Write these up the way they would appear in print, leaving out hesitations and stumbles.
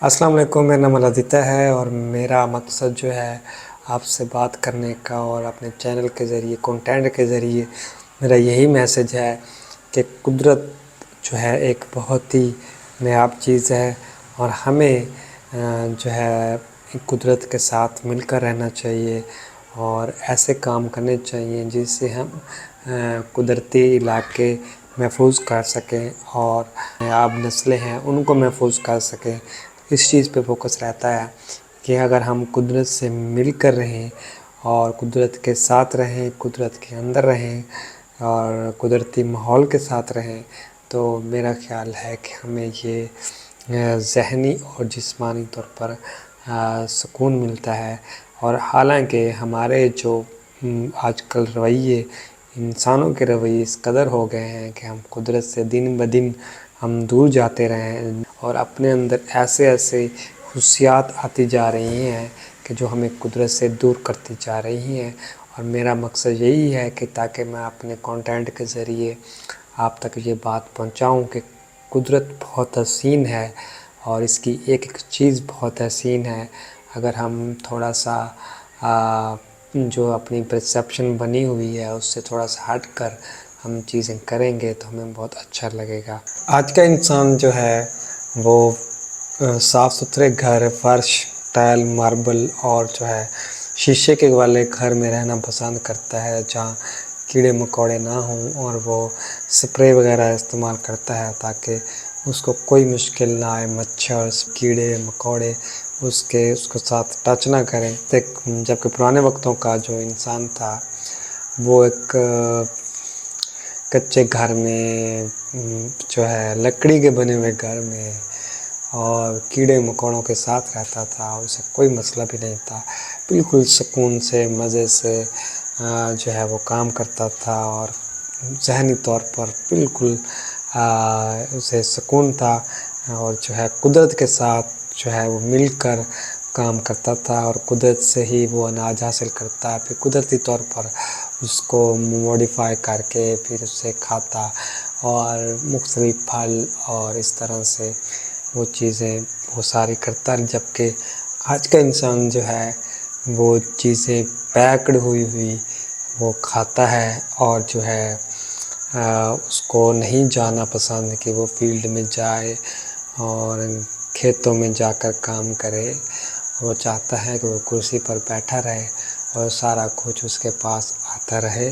السلام علیکم، میرا نام آدتیہ ہے اور میرا مقصد جو ہے آپ سے بات کرنے کا اور اپنے چینل کے ذریعے کنٹینٹ کے ذریعے میرا یہی میسج ہے کہ قدرت جو ہے ایک بہت ہی نایاب چیز ہے اور ہمیں جو ہے قدرت کے ساتھ مل کر رہنا چاہیے اور ایسے کام کرنے چاہیے جس سے ہم قدرتی علاقے محفوظ کر سکیں اور نایاب نسلیں ہیں ان کو محفوظ کر سکیں۔ اس چیز پہ فوکس رہتا ہے کہ اگر ہم قدرت سے مل کر رہیں اور قدرت کے ساتھ رہیں، قدرت کے اندر رہیں اور قدرتی ماحول کے ساتھ رہیں تو میرا خیال ہے کہ ہمیں یہ ذہنی اور جسمانی طور پر سکون ملتا ہے۔ اور حالانکہ ہمارے جو آج کل رویے انسانوں کے رویے اس قدر ہو گئے ہیں کہ ہم قدرت سے دن بدن ہم دور جاتے رہے ہیں اور اپنے اندر ایسے خصوصیات آتی جا رہی ہیں کہ جو ہمیں قدرت سے دور کرتی جا رہی ہیں۔ اور میرا مقصد یہی ہے کہ تاکہ میں اپنے کنٹینٹ کے ذریعے آپ تک یہ بات پہنچاؤں کہ قدرت بہت حسین ہے اور اس کی ایک ایک چیز بہت حسین ہے۔ اگر ہم تھوڑا سا جو اپنی پرسیپشن بنی ہوئی ہے اس سے تھوڑا سا ہٹ کر ہم چیزیں کریں گے تو ہمیں بہت اچھا لگے گا۔ آج کا انسان جو ہے وہ صاف ستھرے گھر، فرش، ٹائل، ماربل اور جو ہے شیشے کے والے گھر میں رہنا پسند کرتا ہے جہاں کیڑے مکوڑے نہ ہوں، اور وہ سپرے وغیرہ استعمال کرتا ہے تاکہ اس کو کوئی مشکل نہ آئے، مچھر کیڑے مکوڑے اس کے ساتھ ٹچ نہ کریں۔ جبکہ پرانے وقتوں کا جو انسان تھا وہ ایک کچے گھر میں جو ہے لکڑی کے بنے ہوئے گھر میں اور کیڑے مکوڑوں کے ساتھ رہتا تھا، اسے کوئی مسئلہ بھی نہیں تھا، بالکل سکون سے مزے سے جو ہے وہ کام کرتا تھا اور ذہنی طور پر بالکل اسے سکون تھا اور جو ہے قدرت کے ساتھ جو ہے وہ مل کر کام کرتا تھا اور قدرت سے ہی وہ اناج حاصل کرتا، پھر قدرتی طور پر اس کو موڈیفائی کر کے پھر اسے کھاتا اور مختلف پھل اور اس طرح سے وہ چیزیں وہ ساری کرتا۔ جبکہ آج کا انسان جو ہے وہ چیزیں پیکڈ ہوئی وہ کھاتا ہے اور جو ہے اس کو نہیں جانا پسند کہ وہ فیلڈ میں جائے اور کھیتوں میں جا کر کام کرے۔ وہ چاہتا ہے کہ وہ کرسی پر بیٹھا رہے اور سارا کچھ اس کے پاس آتا رہے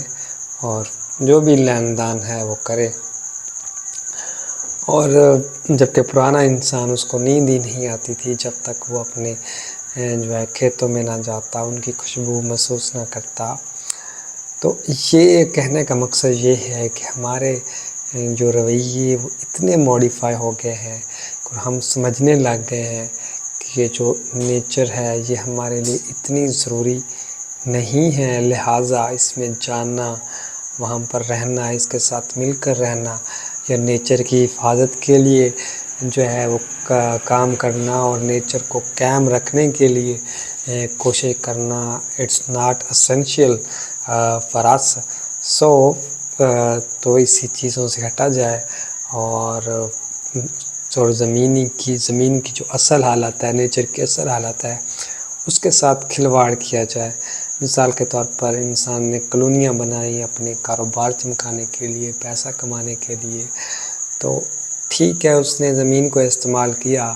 اور جو بھی لین دین ہے وہ کرے۔ اور جبکہ پرانا انسان اس کو نیند ہی نہیں آتی تھی جب تک وہ اپنے جو ہے کھیتوں میں نہ جاتا، ان کی خوشبو محسوس نہ کرتا۔ تو یہ کہنے کا مقصد یہ ہے کہ ہمارے جو رویے وہ اتنے موڈیفائی ہو گئے ہیں اور ہم سمجھنے لگ گئے ہیں کہ یہ جو نیچر ہے یہ ہمارے لیے اتنی ضروری نہیں ہے، لہٰذا اس میں جاننا، وہاں پر رہنا، اس کے ساتھ مل کر رہنا یا نیچر کی حفاظت کے لیے جو ہے وہ کام کرنا اور نیچر کو قائم رکھنے کے لیے کوشش کرنا اٹس ناٹ اسینشیل فار اس۔ تو اسی چیزوں سے ہٹا جائے اور زمین کی جو اصل حالت ہے، نیچر کی اصل حالت ہے، اس کے ساتھ کھلواڑ کیا جائے۔ مثال کے طور پر انسان نے کالونیاں بنائی اپنے کاروبار چمکانے کے لیے، پیسہ کمانے کے لیے، تو ٹھیک ہے اس نے زمین کو استعمال کیا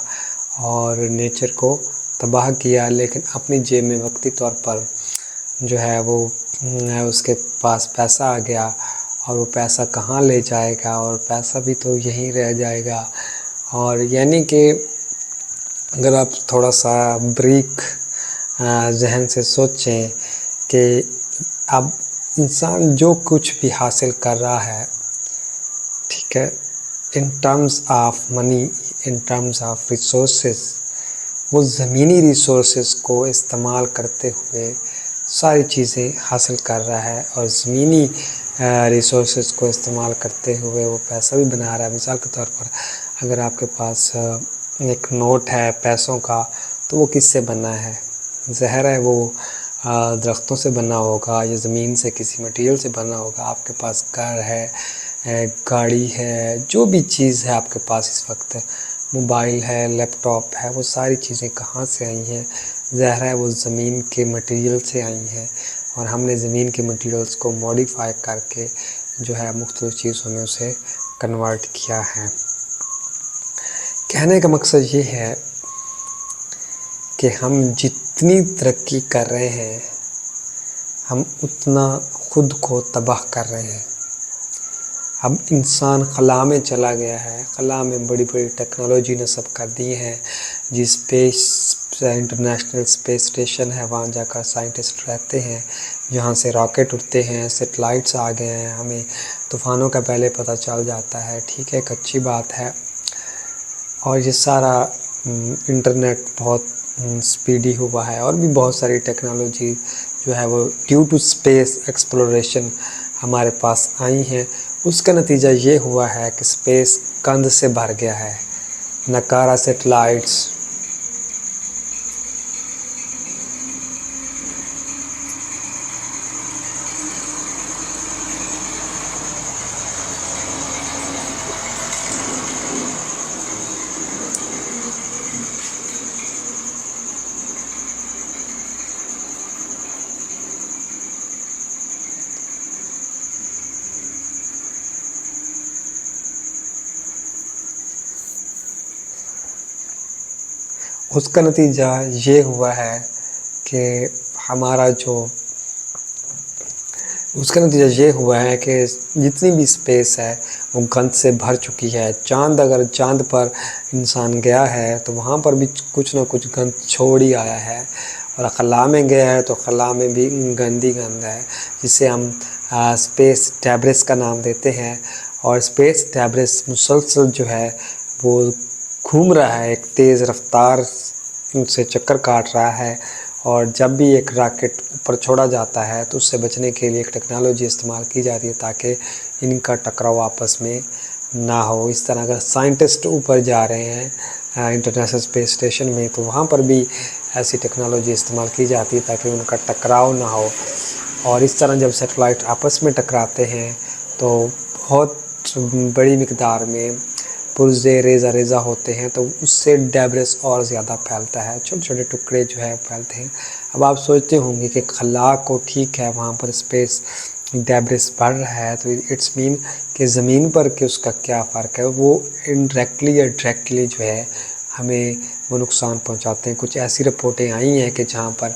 اور نیچر کو تباہ کیا، لیکن اپنی جیب میں وقتی طور پر جو ہے وہ اس کے پاس پیسہ آ گیا اور وہ پیسہ کہاں لے جائے گا، اور پیسہ بھی تو یہیں رہ جائے گا۔ اور یعنی کہ اگر آپ تھوڑا سا بریک ذہن سے سوچیں کہ اب انسان جو کچھ بھی حاصل کر رہا ہے، ٹھیک ہے، in terms of money, in terms of resources, وہ زمینی ریسورسز کو استعمال کرتے ہوئے ساری چیزیں حاصل کر رہا ہے اور زمینی ریسورسز کو استعمال کرتے ہوئے وہ پیسہ بھی بنا رہا ہے۔ مثال کے طور پر اگر آپ کے پاس ایک نوٹ ہے پیسوں کا تو وہ کس سے بنا ہے؟ ظاہر ہے وہ درختوں سے بنا ہوگا یا زمین سے کسی مٹیریل سے بنا ہوگا۔ آپ کے پاس گھر ہے، گاڑی ہے، جو بھی چیز ہے آپ کے پاس اس وقت موبائل ہے، لیپ ٹاپ ہے، وہ ساری چیزیں کہاں سے آئی ہیں؟ ظاہر ہے وہ زمین کے مٹیریل سے آئی ہیں، اور ہم نے زمین کے مٹیریلز کو موڈیفائی کر کے جو ہے مختلف چیزوں میں اسے کنورٹ کیا ہے۔ کہنے کا مقصد یہ ہے کہ ہم جتنی ترقی کر رہے ہیں ہم اتنا خود کو تباہ کر رہے ہیں۔ اب انسان خلا میں چلا گیا ہے، خلا میں بڑی بڑی ٹیکنالوجی نصب کر دی ہیں، انٹرنیشنل اسپیس اسٹیشن ہے، وہاں جا کر سائنٹسٹ رہتے ہیں، جہاں سے راکٹ اڑتے ہیں، سیٹلائٹس آ گئے ہیں، ہمیں طوفانوں کا پہلے پتہ چل جاتا ہے، ٹھیک ہے، ایک اچھی بات ہے۔ اور یہ سارا انٹرنیٹ بہت سپیڈی ہوا ہے، اور بھی بہت ساری ٹیکنالوجی جو ہے وہ ڈیو ٹو اسپیس ایکسپلوریشن ہمارے پاس آئی ہیں۔ اس کا نتیجہ یہ ہوا ہے کہ اسپیس گند سے بھر گیا ہے، ناکارہ سیٹلائٹس، اس کا نتیجہ یہ ہوا ہے کہ ہمارا جو اس کا نتیجہ یہ ہوا ہے کہ جتنی بھی اسپیس ہے وہ گند سے بھر چکی ہے۔ اگر چاند پر انسان گیا ہے تو وہاں پر بھی کچھ نہ کچھ گند چھوڑ ہی آیا ہے، اور خلا میں گیا ہے تو خلا میں بھی گند ہی گند ہے، جسے ہم اسپیس ڈیبرس کا نام دیتے ہیں۔ اور اسپیس ڈیبرس مسلسل جو ہے وہ گھوم رہا ہے، ایک تیز رفتار سے چکر کاٹ رہا ہے، اور جب بھی ایک راکٹ اوپر چھوڑا جاتا ہے تو اس سے بچنے کے لیے ایک ٹیکنالوجی استعمال کی جاتی ہے تاکہ ان کا ٹکراؤ آپس میں نہ ہو۔ اس طرح اگر سائنٹسٹ اوپر جا رہے ہیں انٹرنیشنل اسپیس اسٹیشن میں تو وہاں پر بھی ایسی ٹیکنالوجی استعمال کی جاتی ہے تاکہ ان کا ٹکراؤ نہ ہو۔ اور اس طرح جب سیٹلائٹ آپس میں ٹکراتے ہیں تو بہت بڑی مقدار میں پرزے ریزہ ریزہ ہوتے ہیں، تو اس سے ڈیبرس اور زیادہ پھیلتا ہے، چھوٹے چھوٹے ٹکڑے جو ہے پھیلتے ہیں۔ اب آپ سوچتے ہوں گے کہ خلا کو ٹھیک ہے وہاں پر اسپیس ڈیبرس بڑھ رہا ہے تو اٹس مین کہ زمین پر کہ اس کا کیا فرق ہے؟ وہ انڈائریکٹلی یا ڈائریکٹلی جو ہے ہمیں وہ نقصان پہنچاتے ہیں۔ کچھ ایسی رپورٹیں آئی ہیں کہ جہاں پر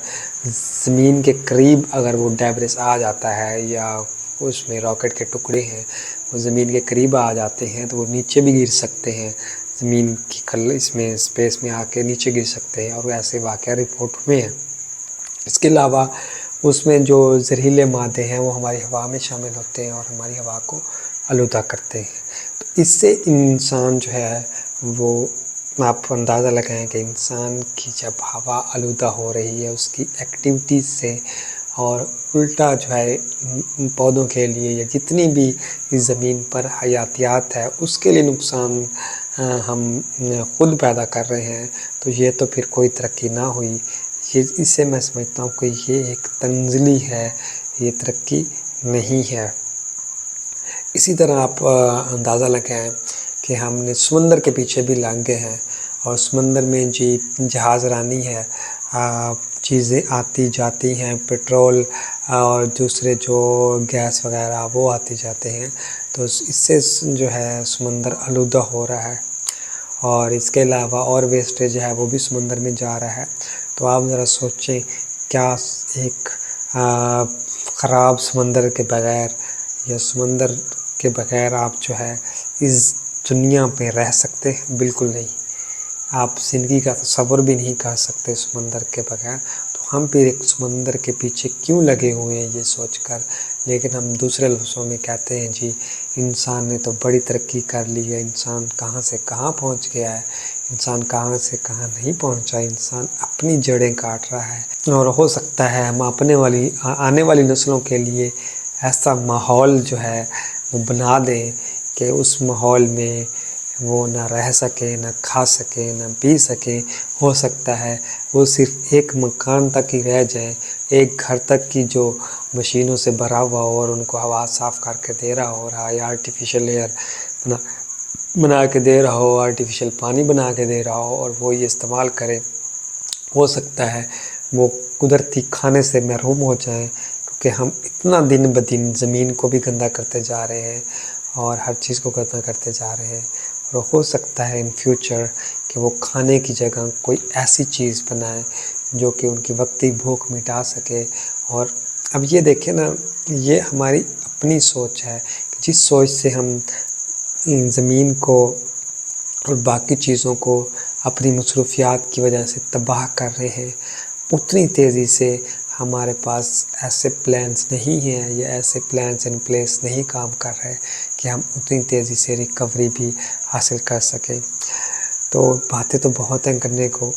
زمین کے قریب اگر وہ ڈیبرس آ جاتا ہے یا اس میں راکٹ کے ٹکڑے ہیں وہ زمین کے قریب آ جاتے ہیں تو وہ نیچے بھی گر سکتے ہیں، زمین کی اس میں اسپیس میں آ کے نیچے گر سکتے ہیں، اور ایسے واقعہ رپورٹ ہوئے ہیں۔ اس کے علاوہ اس میں جو زہریلے مادے ہیں وہ ہماری ہوا میں شامل ہوتے ہیں اور ہماری ہوا کو آلودہ کرتے ہیں۔ تو اس سے انسان جو ہے وہ آپ اندازہ لگائیں کہ انسان کی جب ہوا آلودہ ہو رہی ہے اس کی ایکٹیویٹیز سے، اور الٹا جو ہے پودوں کے لیے یا جتنی بھی اس زمین پر حیاتیات ہے اس کے لیے نقصان ہم خود پیدا کر رہے ہیں، تو یہ تو پھر کوئی ترقی نہ ہوئی۔ اس سے میں سمجھتا ہوں کہ یہ ایک تنزلی ہے، یہ ترقی نہیں ہے۔ اسی طرح آپ اندازہ لگائیں کہ ہم نے سمندر کے پیچھے بھی لانگے ہیں، اور سمندر میں جہاز رانی ہے، چیزیں آتی جاتی ہیں، پٹرول اور دوسرے جو گیس وغیرہ وہ آتے جاتے ہیں، تو اس سے جو ہے سمندر آلودہ ہو رہا ہے، اور اس کے علاوہ اور ویسٹیج ہے وہ بھی سمندر میں جا رہا ہے۔ تو آپ ذرا سوچیں کیا ایک خراب سمندر کے بغیر یا سمندر کے بغیر آپ جو ہے اس دنیا پہ رہ سکتے ہیں؟ بالکل نہیں، آپ زندگی کا تصور بھی نہیں کر سکتے سمندر کے بغیر۔ تو ہم پھر ایک سمندر کے پیچھے کیوں لگے ہوئے ہیں یہ سوچ کر، لیکن ہم دوسرے لفظوں میں کہتے ہیں جی انسان نے تو بڑی ترقی کر لی ہے، انسان کہاں سے کہاں پہنچ گیا ہے، انسان کہاں سے کہاں نہیں پہنچا، انسان اپنی جڑیں کاٹ رہا ہے۔ اور ہو سکتا ہے ہم آنے والی نسلوں کے لیے ایسا ماحول جو ہے وہ بنا دیں کہ اس ماحول میں وہ نہ رہ سکیں، نہ کھا سکیں، نہ پی سکیں۔ ہو سکتا ہے وہ صرف ایک مکان تک ہی رہ جائیں، ایک گھر تک کی جو مشینوں سے بھرا ہوا ہو اور ان کو ہوا صاف کر کے دے رہا ہو رہا ہے، یا آرٹیفیشل ایئر بنا کے دے رہا ہو، آرٹیفیشیل پانی بنا کے دے رہا ہو اور وہ یہ استعمال کرے، ہو سکتا ہے وہ قدرتی کھانے سے محروم ہو جائیں، کیونکہ ہم اتنا دن بدن زمین کو بھی گندا کرتے جا رہے ہیں اور ہر چیز کو گندا کرتے جا رہے ہیں، اور ہو سکتا ہے ان فیوچر کہ وہ کھانے کی جگہ کوئی ایسی چیز بنائیں جو کہ ان کی وقتی بھوک مٹا سکے۔ اور اب یہ دیکھیں نا، یہ ہماری اپنی سوچ ہے کہ جس سوچ سے ہم زمین کو اور باقی چیزوں کو اپنی مصروفیات کی وجہ سے تباہ کر رہے ہیں، اتنی تیزی سے ہمارے پاس ایسے پلانس نہیں ہیں یا ایسے پلانس ان پلیس نہیں کام کر رہے کہ ہم اتنی تیزی سے ریکوری بھی حاصل کر سکیں۔ تو باتیں تو بہت ہیں کرنے کو،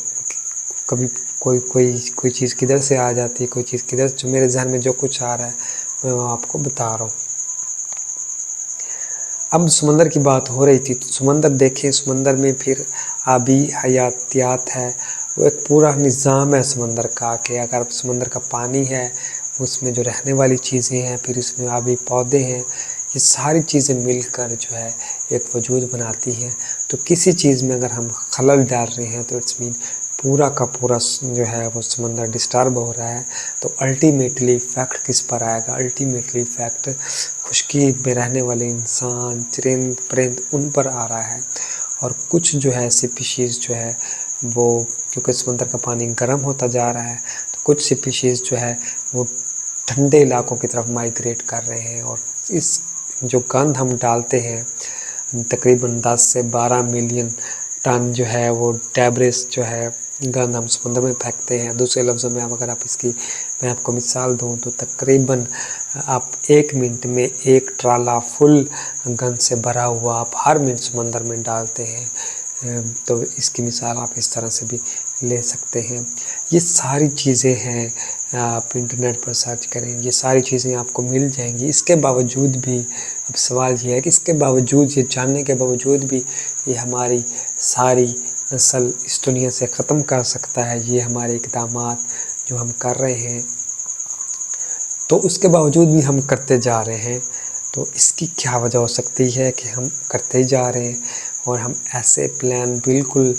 کبھی کوئی چیز کدھر سے آ جاتی ہے، کوئی چیز کدھر، جو میرے ذہن میں جو کچھ آ رہا ہے میں وہ آپ کو بتا رہا ہوں۔ اب سمندر کی بات ہو رہی تھی تو سمندر دیکھیں، سمندر میں پھر آبی حیاتیات ہے، وہ ایک پورا نظام ہے سمندر کا، کہ اگر سمندر کا پانی ہے اس میں جو رہنے والی چیزیں ہیں، پھر اس میں آبی پودے ہیں، یہ ساری چیزیں مل کر جو ہے ایک وجود بناتی ہیں۔ تو کسی چیز میں اگر ہم خلل ڈال رہے ہیں تو اٹس مین پورا کا پورا جو ہے وہ سمندر ڈسٹرب ہو رہا ہے۔ تو الٹیمیٹلی افیکٹ کس پر آئے گا؟ الٹیمیٹلی افیکٹ خشکی میں رہنے والے انسان، چرند پرند، ان پر آ رہا ہے۔ اور کچھ جو ہے سپیشیز جو ہے وہ، کیونکہ سمندر کا پانی گرم ہوتا جا رہا ہے تو کچھ سپیشیز جو ہے وہ ٹھنڈے علاقوں کی طرف مائیگریٹ کر رہے ہیں، اور اس جو گند ہم ڈالتے ہیں تقریباً 10 سے 12 ملین ٹن جو ہے وہ ڈیبرس جو ہے گند ہم سمندر میں پھینکتے ہیں۔ دوسرے لفظوں میں اگر میں آپ کو مثال دوں تو تقریباً آپ 1 منٹ میں 1 ٹرالا فل گند سے بھرا ہوا آپ ہر منٹ سمندر میں ڈالتے ہیں۔ تو اس کی مثال آپ اس طرح سے بھی لے سکتے ہیں۔ یہ ساری چیزیں ہیں، آپ انٹرنیٹ پر سرچ کریں، یہ ساری چیزیں آپ کو مل جائیں گی۔ اس کے باوجود بھی اب سوال یہ ہے کہ اس کے باوجود، یہ جاننے کے باوجود بھی یہ ہماری ساری نسل اس دنیا سے ختم کر سکتا ہے، یہ ہمارے اقدامات جو ہم کر رہے ہیں، تو اس کے باوجود بھی ہم کرتے جا رہے ہیں۔ تو اس کی کیا وجہ ہو سکتی ہے کہ ہم کرتے جا رہے ہیں اور ہم ایسے پلان بالکل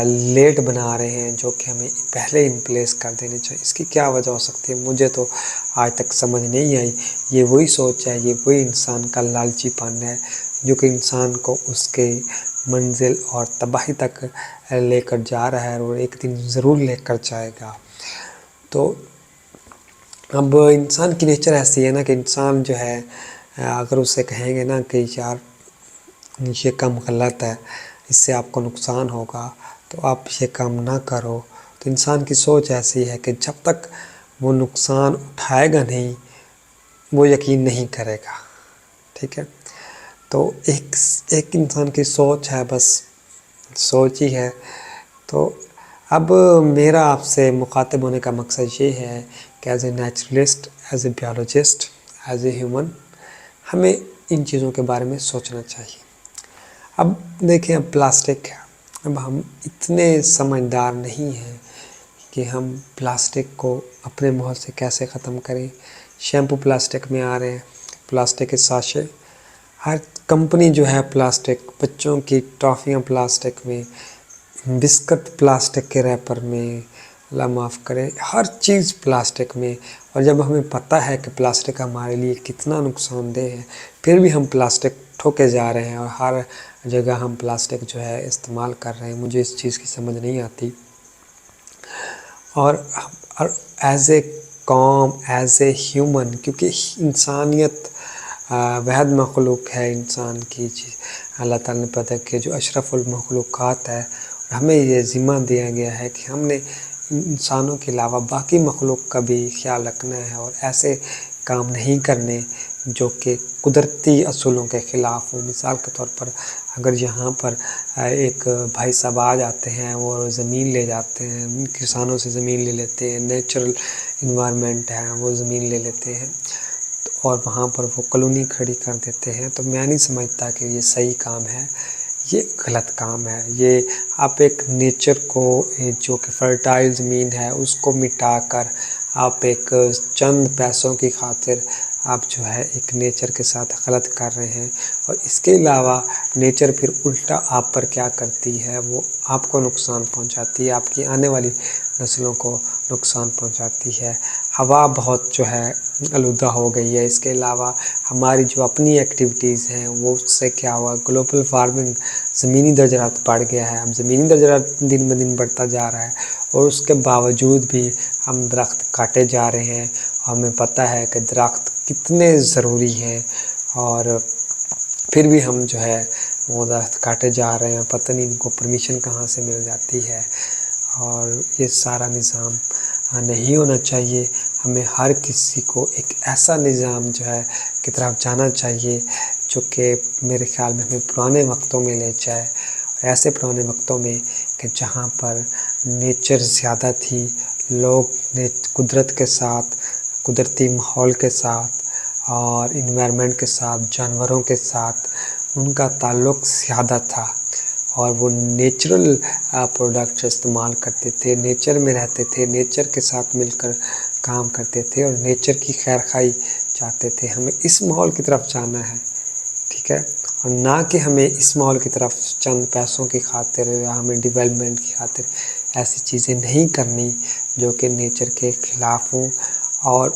لیٹ بنا رہے ہیں جو کہ ہمیں پہلے ان پلیس کر دینے چاہیے؟ اس کی کیا وجہ ہو سکتی ہے؟ مجھے تو آج تک سمجھ نہیں آئی۔ یہ وہی سوچ ہے، یہ وہی انسان کا لالچی پن ہے جو کہ انسان کو اس کے منزل اور تباہی تک لے کر جا رہا ہے، اور ایک دن ضرور لے کر جائے گا۔ تو اب انسان کی نیچر ایسی ہے نا کہ انسان جو ہے، اگر اسے کہیں گے نا کہ یار یہ کام غلط ہے، اس سے آپ کو نقصان ہوگا تو آپ یہ کام نہ کرو، تو انسان کی سوچ ایسی ہے کہ جب تک وہ نقصان اٹھائے گا نہیں وہ یقین نہیں کرے گا۔ ٹھیک ہے، تو ایک انسان کی سوچ ہے، بس سوچ ہی ہے۔ تو اب میرا آپ سے مخاطب ہونے کا مقصد یہ ہے کہ as a naturalist, as a biologist, as a human, ہمیں ان چیزوں کے بارے میں سوچنا چاہیے۔ اب دیکھیں، اب پلاسٹک ہے، اب ہم اتنے سمجھدار نہیں ہیں کہ ہم پلاسٹک کو اپنے ماحول سے کیسے ختم کریں۔ شیمپو پلاسٹک میں آ رہے ہیں، پلاسٹک کے ساشے، ہر کمپنی جو ہے پلاسٹک، بچوں کی ٹافیاں پلاسٹک میں، بسکٹ پلاسٹک کے ریپر میں، اللہ معاف کرے، ہر چیز پلاسٹک میں۔ اور جب ہمیں پتہ ہے کہ پلاسٹک ہمارے لیے کتنا نقصان دہ ہے، پھر بھی ہم پلاسٹک ٹھوکے جا رہے ہیں اور ہر جگہ ہم پلاسٹک جو ہے استعمال کر رہے ہیں۔ مجھے اس چیز کی سمجھ نہیں آتی۔ اور ایز اے قوم، ایز اے ہیومن، کیونکہ انسانیت وحد مخلوق ہے انسان کی، اللہ تعالیٰ نے پیدا کیا جو اشرف المخلوقات ہے، اور ہمیں یہ ذمہ دیا گیا ہے کہ ہم نے انسانوں کے علاوہ باقی مخلوق کا بھی خیال رکھنا ہے اور ایسے کام نہیں کرنے جو کہ قدرتی اصولوں کے خلاف ہوں۔ مثال کے طور پر اگر یہاں پر ایک بھائی صاحب آ جاتے ہیں، وہ زمین لے جاتے ہیں، کسانوں سے زمین لے لیتے ہیں، نیچرل انوائرمنٹ ہے وہ زمین لے لیتے ہیں اور وہاں پر وہ کالونی کھڑی کر دیتے ہیں، تو میں نہیں سمجھتا کہ یہ صحیح کام ہے، یہ غلط کام ہے۔ یہ آپ ایک نیچر کو، جو کہ فرٹائل زمین ہے، اس کو مٹا کر آپ ایک چند پیسوں کی خاطر آپ جو ہے ایک نیچر کے ساتھ غلط کر رہے ہیں، اور اس کے علاوہ نیچر پھر الٹا آپ پر کیا کرتی ہے، وہ آپ کو نقصان پہنچاتی ہے، آپ کی آنے والی نسلوں کو نقصان پہنچاتی ہے۔ ہوا بہت جو ہے آلودہ ہو گئی ہے، اس کے علاوہ ہماری جو اپنی ایکٹیویٹیز ہیں وہ اس سے کیا ہوا، گلوبل وارمنگ، زمینی درجہ حرارت بڑھ گیا ہے۔ اب زمینی درجہ حرارت دن بہ دن بڑھتا جا رہا ہے، اور اس کے باوجود بھی ہم درخت کاٹے جا رہے ہیں۔ ہمیں پتہ ہے کہ درخت کتنے ضروری ہیں، اور پھر بھی ہم جو ہے وہ درخت کاٹے جا رہے ہیں، پتہ نہیں ان کو پرمیشن کہاں سے مل جاتی ہے۔ اور یہ سارا نظام نہیں ہونا چاہیے۔ ہمیں ہر کسی کو ایک ایسا نظام جو ہے کی طرف جانا چاہیے جو کہ میرے خیال میں ہمیں پرانے وقتوں میں لے جائے، اور ایسے پرانے وقتوں میں کہ جہاں پر نیچر زیادہ تھی، لوگ نے قدرت کے ساتھ، قدرتی ماحول کے ساتھ اور انوائرمنٹ کے ساتھ، جانوروں کے ساتھ ان کا تعلق زیادہ تھا، اور وہ نیچرل پروڈکٹس استعمال کرتے تھے، نیچر میں رہتے تھے، نیچر کے ساتھ مل کر کام کرتے تھے، اور نیچر کی خیر خواہی چاہتے تھے۔ ہمیں اس ماحول کی طرف جانا ہے، ٹھیک ہے، اور نہ کہ ہمیں اس ماحول کی طرف چند پیسوں کی خاطر یا ہمیں ڈیولپمنٹ کی خاطر ایسی چیزیں نہیں کرنی جو کہ نیچر کے خلاف ہوں۔ اور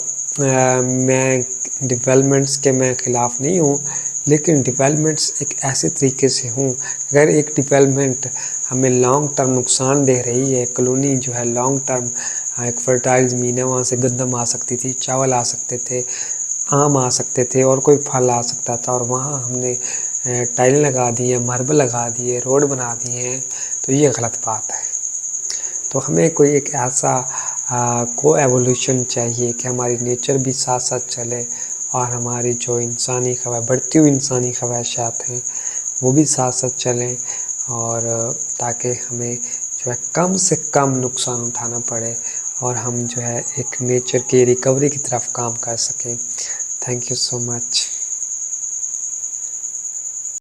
میں ڈیولپمنٹس کے میں خلاف نہیں ہوں، لیکن ڈیولپمنٹس ایک ایسے طریقے سے ہوں، اگر ایک ڈیولپمنٹ ہمیں لانگ ٹرم نقصان دے رہی ہے، کالونی جو ہے لانگ ٹرم، ایک فرٹائل زمین ہے، وہاں سے گندم آ سکتی تھی، چاول آ سکتے تھے، آم آ سکتے تھے، اور کوئی پھل آ سکتا تھا، اور وہاں ہم نے ٹائلیں لگا دی ہیں، ماربل لگا دیے، روڈ بنا دیے ہیں، تو یہ غلط بات ہے۔ تو ہمیں کوئی ایک ایسا کو ایوولوشن چاہیے کہ ہماری نیچر بھی ساتھ ساتھ چلے، اور ہماری جو انسانی بڑھتی ہوئی انسانی خواہشات ہیں وہ بھی ساتھ ساتھ چلیں، اور تاکہ ہمیں جو ہے کم سے کم نقصان اٹھانا پڑے، اور ہم جو ہے ایک نیچر کی ریکوری کی طرف کام کر سکیں۔ Thank you so much.